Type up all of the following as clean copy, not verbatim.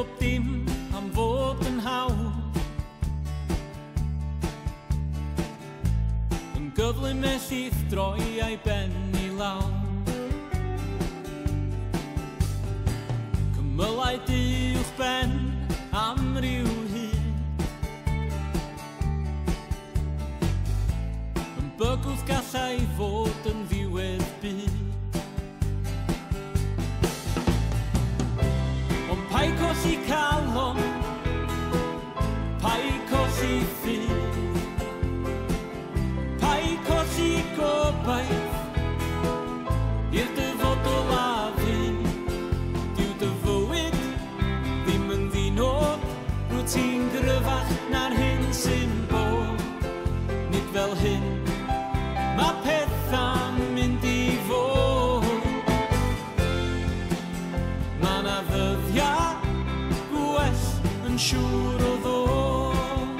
bob dim am fod yn hawdd, yn gyflym e llith droi a'i ben I lawn. Cymylau uwch ben am ryw hyd, yn bygwth gallai fod yn ddiwedd byd. Ond pai colli calon, pai colli ffydd, pai colli gobaith i'r dyfodol a fi. Dyw dy fywyd ddim yn ddinod, rwy ti'n gryfach na'r hyn sy'n bod. Nid fel hyn, mae pethau'n mynd I fod. Ma' 'na ddyddiau gwell yn siŵr o ddod.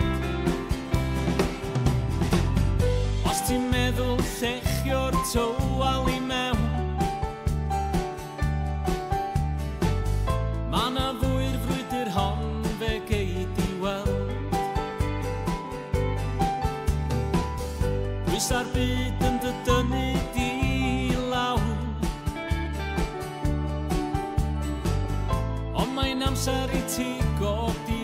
Os ti'n meddwl llechio'r tywal I mewn, ma' 'na fwy'r frwydr hon fe gei di weld. Pwysa'r byd yn dy dynnu di lawr, ond mae'n amser I ti godi